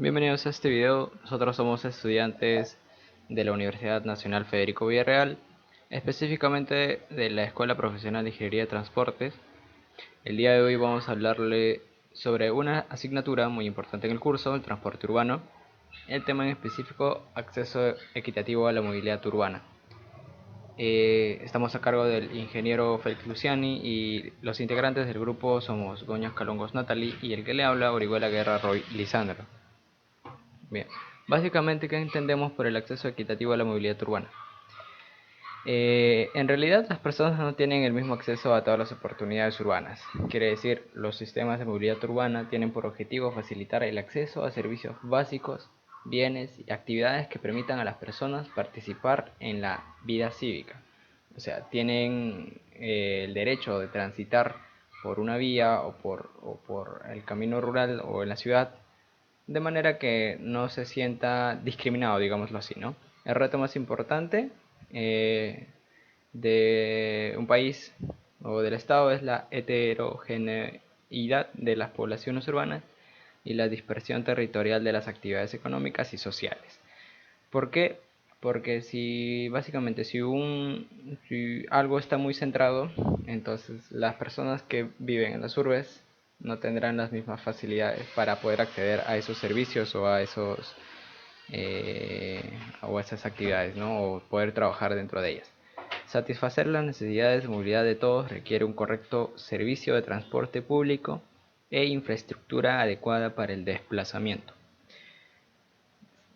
Bienvenidos a este video. Nosotros somos estudiantes de la Universidad Nacional Federico Villarreal, específicamente de la Escuela Profesional de Ingeniería de Transportes. El día de hoy vamos a hablarle sobre una asignatura muy importante en el curso, el transporte urbano. El tema en específico, acceso equitativo a la movilidad urbana. Estamos a cargo del ingeniero Félix Luciani y los integrantes del grupo somos Goñas Calongos Natalie y el que le habla, Orihuela Guerra Roy Lisandro. Bien, básicamente, ¿qué entendemos por el acceso equitativo a la movilidad urbana? En realidad, las personas no tienen el mismo acceso a todas las oportunidades urbanas. Quiere decir, los sistemas de movilidad urbana tienen por objetivo facilitar el acceso a servicios básicos, bienes y actividades que permitan a las personas participar en la vida cívica. O sea, tienen el derecho de transitar por una vía o por el camino rural o en la ciudad de manera que no se sienta discriminado, digámoslo así, ¿no? El reto más importante eh, de un país o del Estado es la heterogeneidad de las poblaciones urbanas y la dispersión territorial de las actividades económicas y sociales. ¿Por qué? Porque si básicamente si algo está muy centrado, entonces las personas que viven en las urbes no tendrán las mismas facilidades para poder acceder a esos servicios eh, o a esas actividades, ¿no? O poder trabajar dentro de ellas. Satisfacer las necesidades de movilidad de todos requiere un correcto servicio de transporte público e infraestructura adecuada para el desplazamiento.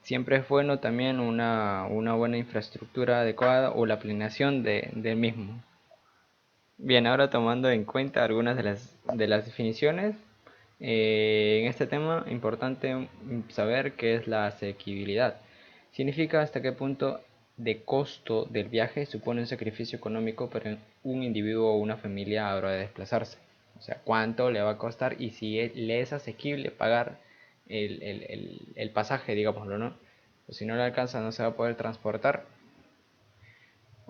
Siempre es bueno también una buena infraestructura adecuada o la planeación del mismo. Bien, ahora tomando en cuenta algunas de las definiciones, en este tema importante saber qué es la asequibilidad. Significa hasta qué punto de costo del viaje supone un sacrificio económico para un individuo o una familia a la hora de desplazarse. O sea, cuánto le va a costar y si le es asequible pagar el pasaje, digámoslo, ¿no? O si no le alcanza, no se va a poder transportar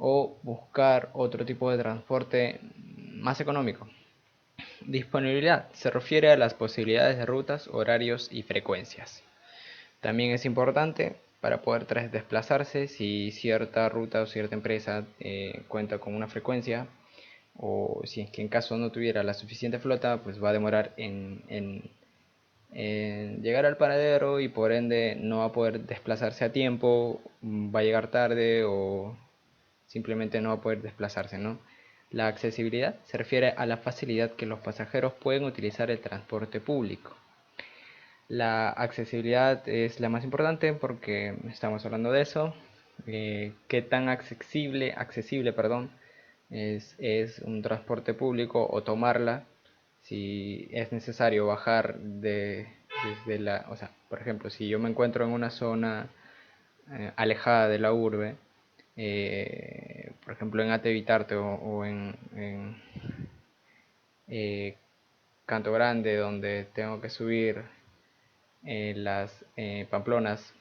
o buscar otro tipo de transporte más económico. Disponibilidad se refiere a las posibilidades de rutas, horarios y frecuencias. También es importante para poder desplazarse si cierta ruta o cierta empresa cuenta con una frecuencia, o si es que en caso no tuviera la suficiente flota, pues va a demorar en llegar al paradero y por ende no va a poder desplazarse a tiempo, va a llegar tarde o simplemente no va a poder desplazarse, ¿no? La accesibilidad se refiere a la facilidad que los pasajeros pueden utilizar el transporte público. La accesibilidad es la más importante porque estamos hablando de eso. ¿Qué tan accesible, perdón, es un transporte público o tomarla? Si es necesario bajar desde o sea, por ejemplo, si yo me encuentro en una zona alejada de la urbe, por ejemplo en Ate Vitarte o en eh, Canto Grande, donde tengo que subir las Pamplonas,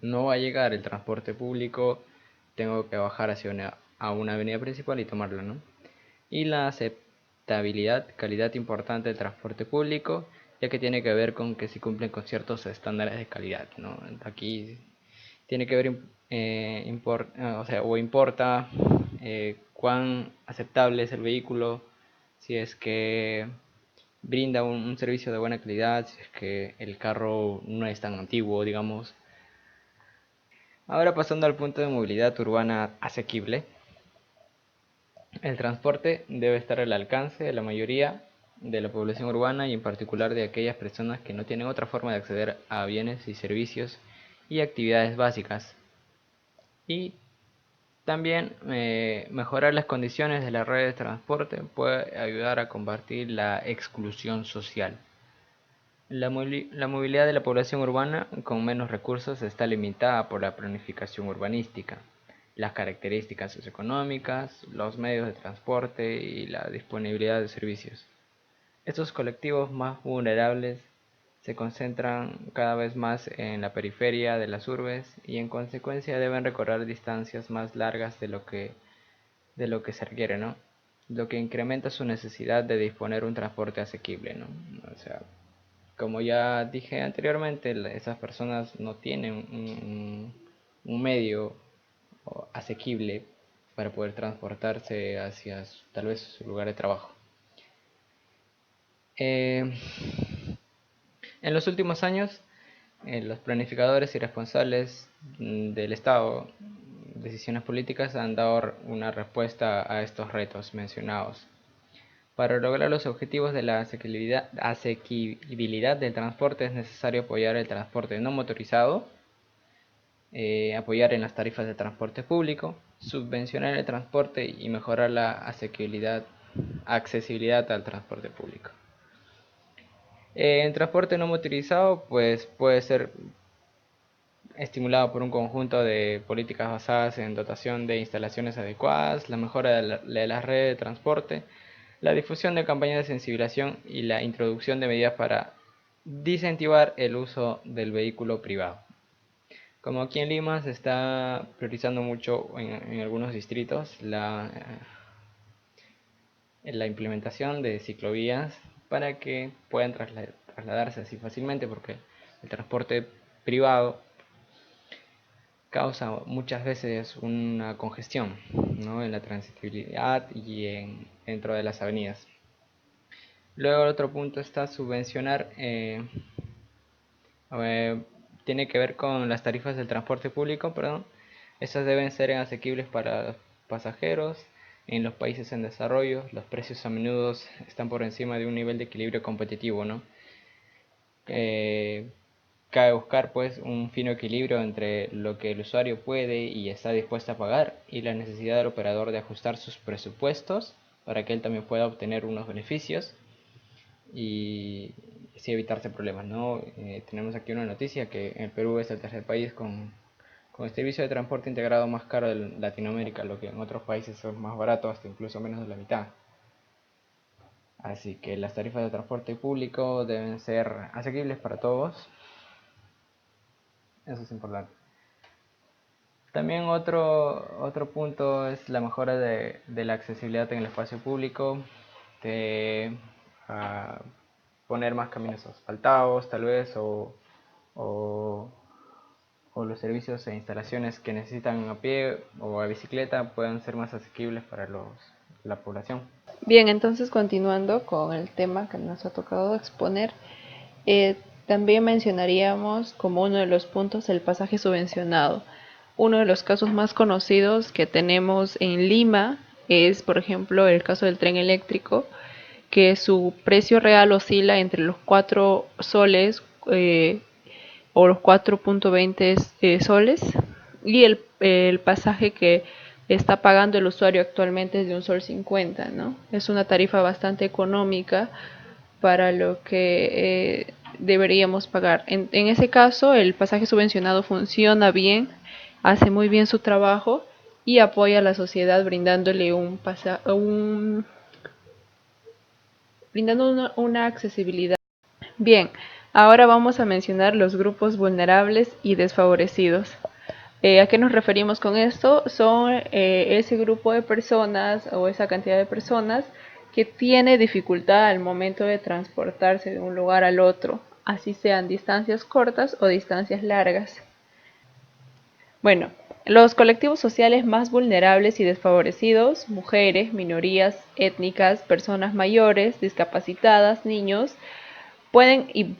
no va a llegar el transporte público, tengo que bajar a una avenida principal y tomarla, ¿no? Y la aceptabilidad, calidad importante del transporte público, ya que tiene que ver con que si cumplen con ciertos estándares de calidad, ¿no? Aquí tiene que ver, o importa cuán aceptable es el vehículo, si es que brinda un servicio de buena calidad, si es que el carro no es tan antiguo, digamos. Ahora pasando al punto de movilidad urbana asequible, el transporte debe estar al alcance de la mayoría de la población urbana y en particular de aquellas personas que no tienen otra forma de acceder a bienes y servicios y actividades básicas. Y también mejorar las condiciones de la red de transporte puede ayudar a combatir la exclusión social. La movilidad de la población urbana con menos recursos está limitada por la planificación urbanística, las características socioeconómicas, los medios de transporte y la disponibilidad de servicios. Estos colectivos más vulnerables se concentran cada vez más en la periferia de las urbes y en consecuencia deben recorrer distancias más largas de lo que se requiere, ¿no? Lo que incrementa su necesidad de disponer un transporte asequible, ¿no? O sea, Como ya dije anteriormente, esas personas no tienen un medio asequible para poder transportarse hacia tal vez su lugar de trabajo. Eh, en los últimos años, los planificadores y responsables del Estado, decisiones políticas, han dado una respuesta a estos retos mencionados. Para lograr los objetivos de la asequibilidad del transporte es necesario apoyar el transporte no motorizado, apoyar en las tarifas de transporte público, subvencionar el transporte y mejorar la accesibilidad al transporte público. En transporte no motorizado, pues puede ser estimulado por un conjunto de políticas basadas en dotación de instalaciones adecuadas, la mejora de la red de transporte, la difusión de campañas de sensibilización y la introducción de medidas para disincentivar el uso del vehículo privado. Como aquí en Lima se está priorizando mucho en algunos distritos la implementación de ciclovías para que puedan trasladarse así fácilmente, porque el transporte privado causa muchas veces una congestión, ¿no?, en la transitabilidad y dentro de las avenidas. Luego el otro punto está subvencionar, eh, tiene que ver con las tarifas del transporte público, perdón. Estas deben ser asequibles para los pasajeros. En los países en desarrollo, los precios a menudo están por encima de un nivel de equilibrio competitivo, ¿no? Cabe buscar pues un fino equilibrio entre lo que el usuario puede y está dispuesto a pagar y la necesidad del operador de ajustar sus presupuestos para que él también pueda obtener unos beneficios y así evitarse problemas, ¿no? Tenemos aquí una noticia que el Perú es el tercer país con el servicio de transporte integrado más caro de Latinoamérica, lo que en otros países son más baratos, hasta incluso menos de la mitad. Así que las tarifas de transporte público deben ser asequibles para todos. Eso es importante. También otro punto es la mejora de la accesibilidad en el espacio público, de poner más caminos asfaltados tal vez, o, o los servicios e instalaciones que necesitan a pie o a bicicleta puedan ser más asequibles para la población. Bien, entonces continuando con el tema que nos ha tocado exponer, también mencionaríamos como uno de los puntos el pasaje subvencionado. Uno de los casos más conocidos que tenemos en Lima es, por ejemplo, el caso del tren eléctrico, que su precio real oscila entre los 4 soles o los 4.20 soles, y el pasaje que está pagando el usuario actualmente es de 1,50 sol, ¿no? Es una tarifa bastante económica para lo que deberíamos pagar. En ese caso, el pasaje subvencionado funciona bien, hace muy bien su trabajo y apoya a la sociedad brindándole brindando una accesibilidad. Bien, ahora vamos a mencionar los grupos vulnerables y desfavorecidos. ¿A qué nos referimos con esto? Son ese grupo de personas o esa cantidad de personas que tiene dificultad al momento de transportarse de un lugar al otro, así sean distancias cortas o distancias largas. Bueno, los colectivos sociales más vulnerables y desfavorecidos: mujeres, minorías étnicas, personas mayores, discapacitadas, niños, pueden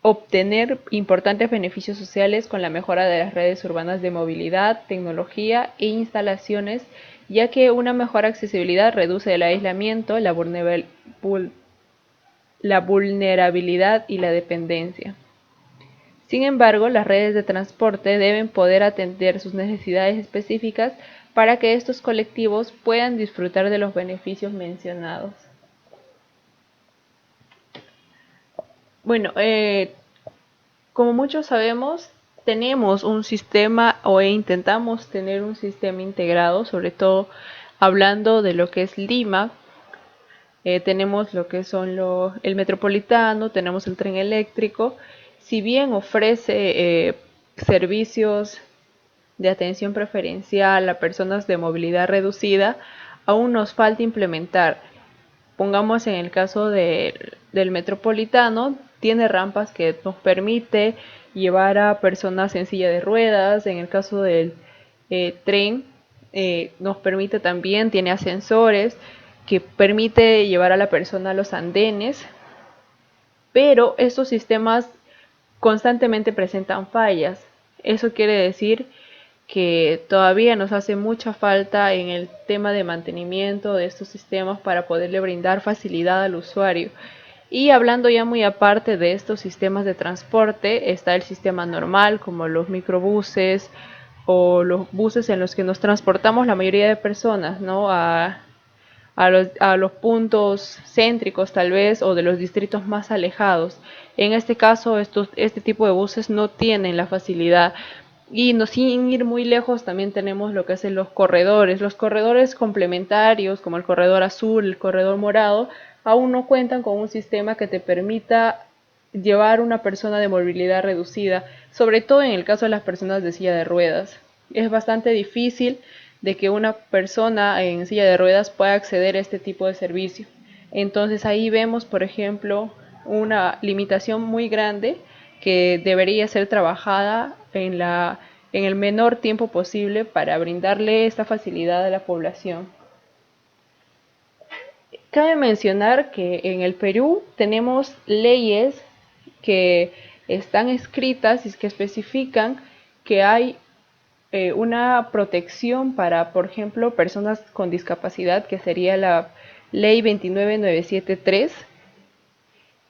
obtener importantes beneficios sociales con la mejora de las redes urbanas de movilidad, tecnología e instalaciones, ya que una mejor accesibilidad reduce el aislamiento, la vulnerabilidad y la dependencia. Sin embargo, las redes de transporte deben poder atender sus necesidades específicas para que estos colectivos puedan disfrutar de los beneficios mencionados. Bueno, como muchos sabemos, tenemos un sistema o intentamos tener un sistema integrado, sobre todo hablando de lo que es Lima. Tenemos lo que son el metropolitano, tenemos el tren eléctrico. Si bien ofrece servicios de atención preferencial a personas de movilidad reducida, aún nos falta implementar. Pongamos en el caso del metropolitano, tiene rampas que nos permite llevar a personas en silla de ruedas. En el caso del tren, nos permite también, tiene ascensores que permite llevar a la persona a los andenes, pero estos sistemas constantemente presentan fallas. Eso quiere decir que todavía nos hace mucha falta en el tema de mantenimiento de estos sistemas para poderle brindar facilidad al usuario. Y hablando ya muy aparte de estos sistemas de transporte, está el sistema normal como los microbuses o los buses en los que nos transportamos la mayoría de personas, ¿no? A los puntos céntricos tal vez o de los distritos más alejados. En este caso, este tipo de buses no tienen la facilidad. Y no, sin ir muy lejos, también tenemos lo que hacen los corredores. Los corredores complementarios, como el corredor azul, el corredor morado, aún no cuentan con un sistema que te permita llevar una persona de movilidad reducida, sobre todo en el caso de las personas de silla de ruedas. Es bastante difícil de que una persona en silla de ruedas pueda acceder a este tipo de servicio. Entonces ahí vemos, por ejemplo, una limitación muy grande que debería ser trabajada en el menor tiempo posible para brindarle esta facilidad a la población. Cabe mencionar que en el Perú tenemos leyes que están escritas y que especifican que hay una protección para, por ejemplo, personas con discapacidad, que sería la ley 29973,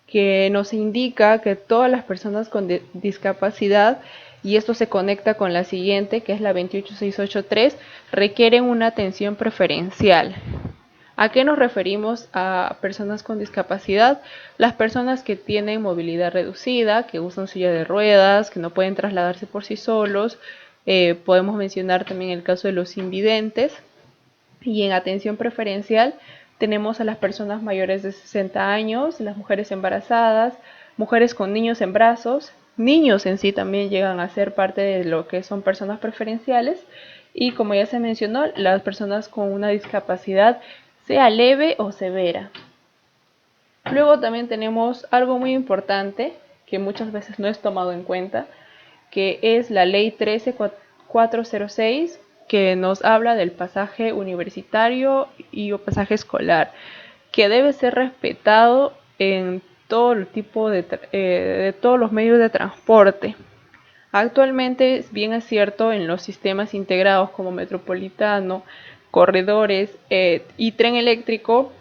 que nos indica que todas las personas con discapacidad, y esto se conecta con la siguiente, que es la 28683, requieren una atención preferencial. ¿A qué nos referimos a personas con discapacidad? Las personas que tienen movilidad reducida, que usan silla de ruedas, que no pueden trasladarse por sí solos. Podemos mencionar también el caso de los invidentes. Y en atención preferencial tenemos a las personas mayores de 60 años, las mujeres embarazadas, mujeres con niños en brazos. Niños en sí también llegan a ser parte de lo que son personas preferenciales. Y como ya se mencionó, las personas con una discapacidad, sea leve o severa. Luego también tenemos algo muy importante que muchas veces no es tomado en cuenta, que es la ley 13406, que nos habla del pasaje universitario y pasaje escolar, que debe ser respetado en todo el tipo de todos los medios de transporte. Actualmente, bien es cierto, en los sistemas integrados como metropolitano, corredores y tren eléctrico,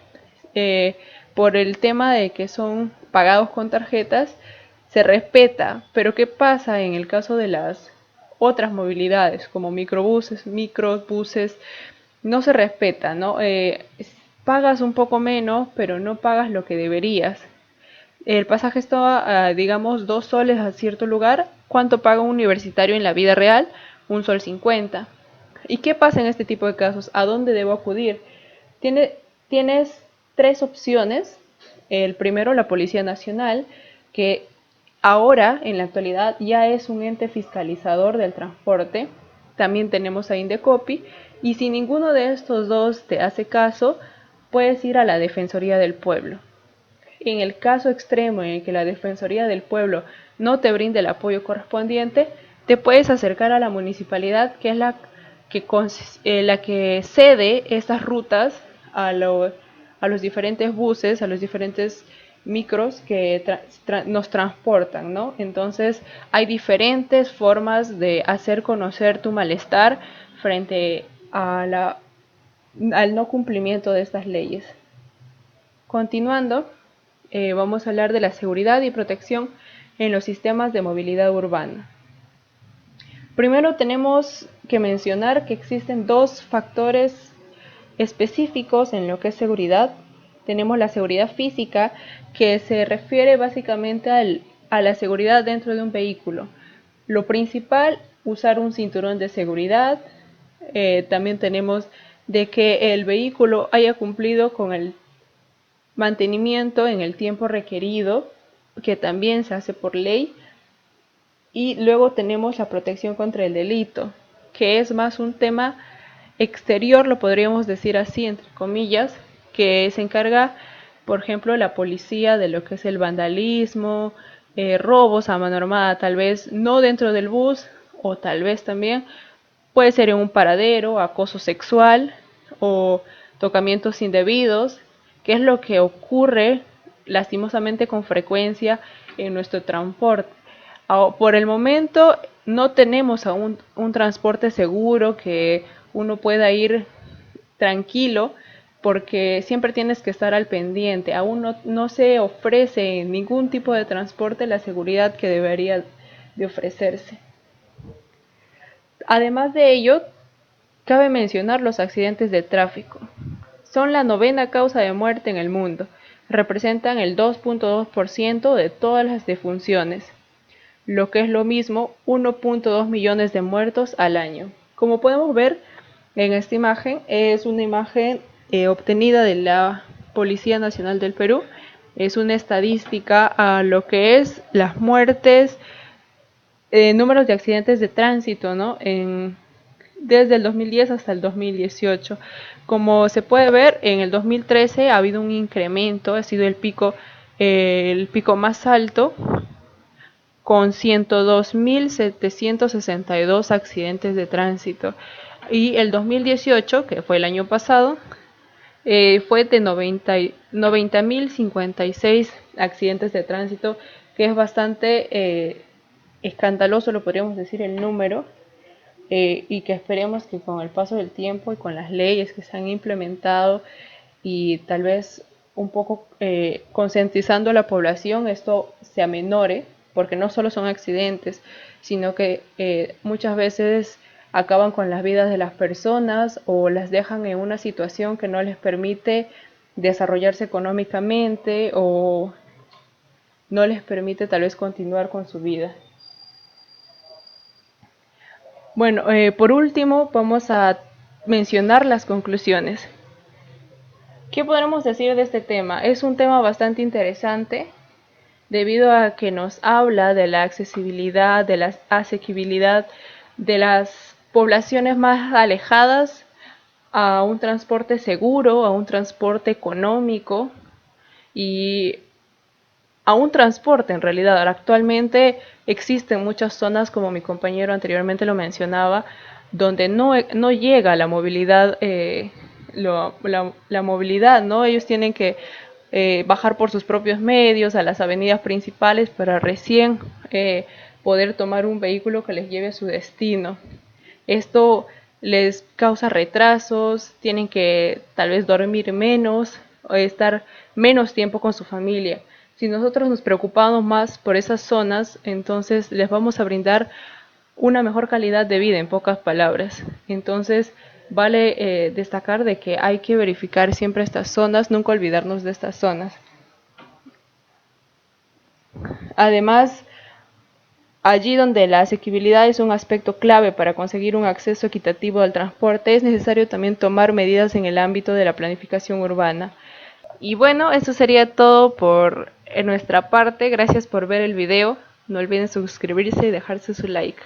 por el tema de que son pagados con tarjetas, se respeta. Pero ¿qué pasa en el caso de las otras movilidades, como microbuses, microbuses? No se respeta, ¿no? Pagas un poco menos, pero no pagas lo que deberías. El pasaje está, digamos, 2 soles a cierto lugar. ¿Cuánto paga un universitario en la vida real? 1,50 sol. ¿Y qué pasa en este tipo de casos? ¿A dónde debo acudir? Tienes 3 opciones. El primero, la Policía Nacional, que ahora, en la actualidad, ya es un ente fiscalizador del transporte. También tenemos a Indecopi. Y si ninguno de estos dos te hace caso, puedes ir a la Defensoría del Pueblo. En el caso extremo en el que la Defensoría del Pueblo no te brinde el apoyo correspondiente, te puedes acercar a la municipalidad, que es la que cede estas rutas a los diferentes buses, a los diferentes micros que nos transportan, ¿no? Entonces hay diferentes formas de hacer conocer tu malestar frente al no cumplimiento de estas leyes. Continuando, vamos a hablar de la seguridad y protección en los sistemas de movilidad urbana. Primero tenemos que mencionar que existen 2 factores específicos en lo que es seguridad. Tenemos la seguridad física, que se refiere básicamente a la seguridad dentro de un vehículo. Lo principal, usar un cinturón de seguridad. También tenemos de que el vehículo haya cumplido con el mantenimiento en el tiempo requerido, que también se hace por ley. Y luego tenemos la protección contra el delito, que es más un tema exterior, lo podríamos decir así, entre comillas, que se encarga por ejemplo, la policía de lo que es el vandalismo, robos a mano armada, tal vez no dentro del bus, o tal vez también puede ser en un paradero, acoso sexual o tocamientos indebidos, que es lo que ocurre lastimosamente con frecuencia en nuestro transporte. Por el momento no tenemos aún un transporte seguro que uno pueda ir tranquilo, porque siempre tienes que estar al pendiente. Aún no se ofrece en ningún tipo de transporte la seguridad que debería de ofrecerse. Además de ello, cabe mencionar los accidentes de tráfico. Son la novena causa de muerte en el mundo. Representan el 2.2% de todas las defunciones, lo que es lo mismo 1.2 millones de muertos al año. Como podemos ver en esta imagen, es una imagen obtenida de la Policía Nacional del Perú. Es una estadística a lo que es las muertes, números de accidentes de tránsito, ¿no? Desde el 2010 hasta el 2018. Como se puede ver, en el 2013 ha habido un incremento, ha sido el pico más alto, con 102.762 accidentes de tránsito. Y el 2018, que fue el año pasado, fue de 90.056 accidentes de tránsito, que es bastante escandaloso, lo podríamos decir, el número, y que esperemos que con el paso del tiempo y con las leyes que se han implementado y tal vez un poco concientizando a la población, esto se amenore, porque no solo son accidentes, sino que muchas veces acaban con las vidas de las personas o las dejan en una situación que no les permite desarrollarse económicamente o no les permite tal vez continuar con su vida. Bueno, por último vamos a mencionar las conclusiones. ¿Qué podremos decir de este tema? Es un tema bastante interesante debido a que nos habla de la accesibilidad, de la asequibilidad de las poblaciones más alejadas a un transporte seguro, a un transporte económico y a un transporte en realidad. Ahora, actualmente existen muchas zonas, como mi compañero anteriormente lo mencionaba, donde no llega la movilidad, la movilidad, ¿no? Ellos tienen que bajar por sus propios medios a las avenidas principales para recién poder tomar un vehículo que les lleve a su destino. Esto les causa retrasos, tienen que tal vez dormir menos o estar menos tiempo con su familia. Si nosotros nos preocupamos más por esas zonas, entonces les vamos a brindar una mejor calidad de vida, en pocas palabras. Entonces vale destacar de que hay que verificar siempre estas zonas, nunca olvidarnos de estas zonas. Además, allí donde la asequibilidad es un aspecto clave para conseguir un acceso equitativo al transporte, es necesario también tomar medidas en el ámbito de la planificación urbana. Y bueno, eso sería todo por nuestra parte. Gracias por ver el video. No olviden suscribirse y dejarse su like.